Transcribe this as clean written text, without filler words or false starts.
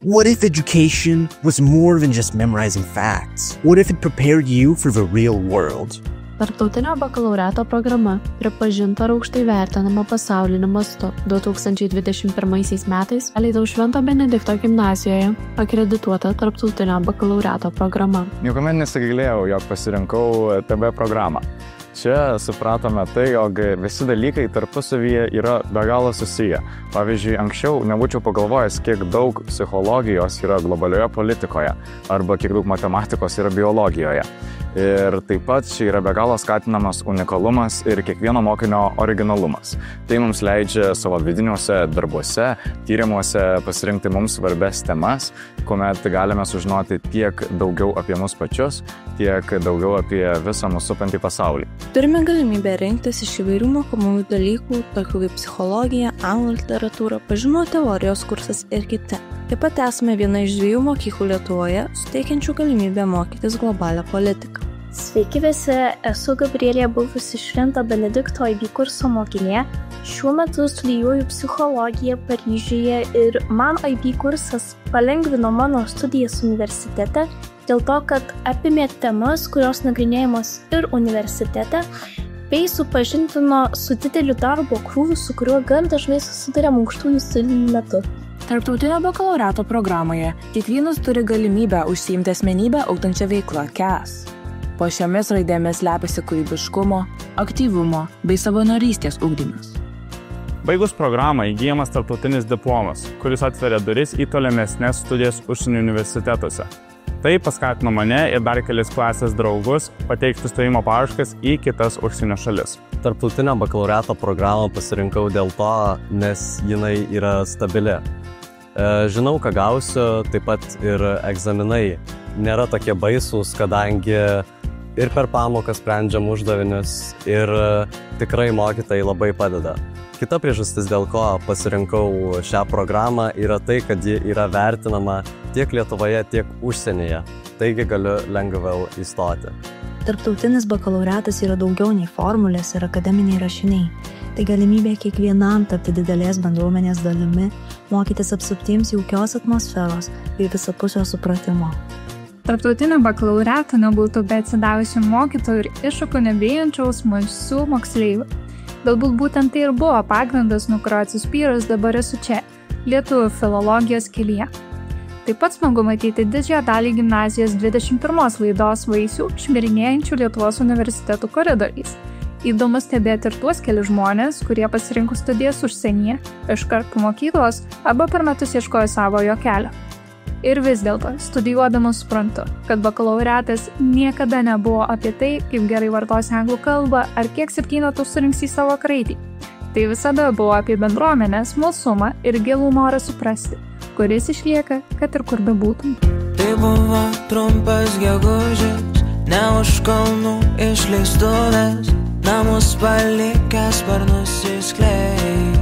What if education was more than just memorizing facts? What if it prepared you for the real world? Tarptautinio bakalaureato programa pripažinta ir aukštai vertinama pasauliniu mastu. 2021 metais Alytaus Švento Benedikto gimnazijoje akredituota tarptautinio bakalaureato programa. Niekuomet nesigailėjau, jog pasirinkau TB programą. Čia supratome tai, jog visi dalykai tarpusavyje yra be galo susiję. Pavyzdžiui, anksčiau nebūčiau pagalvojęs, kiek daug psichologijos yra globalioje politikoje arba kiek daug matematikos yra biologijoje. Ir taip pat čia yra be galo skatinamas unikalumas ir kiekvieno mokinio originalumas. Tai mums leidžia savo vidiniuose darbuose, tyrimuose pasirinkti mums svarbes temas, kuomet galime sužinoti tiek daugiau apie mus pačius, tiek daugiau apie visą mūsų supantį pasaulį. Turime galimybę rinktis iš įvairių mokomųjų dalykų, tokių kaip psichologija, anglų literatūra, pažinimo teorijos kursas ir kiti. Taip pat esame viena iš 2 mokyklų Lietuvoje, suteikiančių galimybę mokytis globalią politiką. Sveiki visi, esu Gabrielė, buvusi Švento Benedikto IB kurso mokinė. Šiuo metu studijuoju psichologiją Paryžiuje ir man IB kursas palengvino mano studijas universitete, dėl to, kad apimė temas, kurios nagrinėjamos ir universitete, bei supažindino su dideliu darbo krūviu, su kuriuo gan dažnai susiduriam aukštųjų studijų metu. Tarptautinio bakalaureato programoje kiekvienas turi galimybę užsiimti asmenybę ugdančią veiklą KES. Po šiomis raidėmis slepiasi kūrybiškumo, aktyvumo bei savanorystės ugdymas. Baigus programą įgyjamas tarptautinis diplomas, kuris atveria duris į tolimesnes studijas užsienio universitetuose. Tai paskatino mane ir dar kelis klasės draugus pateikti stojimo paraiškas į kitas užsienio šalis. Tarptautinio bakalaureato programą pasirinkau dėl to, nes jinai yra stabili. Žinau, ką gausiu, taip pat ir egzaminai nėra tokie baisūs, kadangi ir per pamoką sprendžiam uždavinius ir tikrai mokytojai labai padeda. Kita priežastis, dėl ko pasirinkau šią programą, yra tai, kad ji yra vertinama tiek Lietuvoje, tiek užsienyje. Taigi galiu lengviau įstoti. Tarptautinis bakalaureatas yra daugiau nei formulės ir akademiniai rašiniai. Tai galimybė kiekvienam tapti didelės bendruomenės dalimi, mokytis apsuptiems jaukios atmosferos bei visapusio supratimo. Tarptautinio bakalaureato nebūtų be atsidavusių mokytojų ir iššūkių nebijančių smalsių moksleivių. Galbūt būtent tai ir buvo pagrindas, nuo kurio atsispyrus dabar esu čia, lietuvių filologijos kelyje. Taip pat smagu matyti didžiąją dalį gimnazijos 21 laidos vaisių šmirinėjančių Lietuvos universitetų koridoriais. Įdomu stebėti ir tuos kelius žmonės, kurie pasirinko studijas užsienyje, iškart po mokyklos arba per metus ieškojo savojo kelio. Ir vis dėlto, studijuodamas suprantu, kad bakalaureatas niekada nebuvo apie tai, kaip gerai vartosi anglų kalbą ar kiek 7 surinks į savo kraitį. Tai visada buvo apie bendruomenę, smalsumą ir gilų norą suprasti, kuris išlieka, kad ir kur bebūtum. Tai buvo trumpas gegužės, ne už kalnų išleistuvės, namus palikęs sparnus išskleis.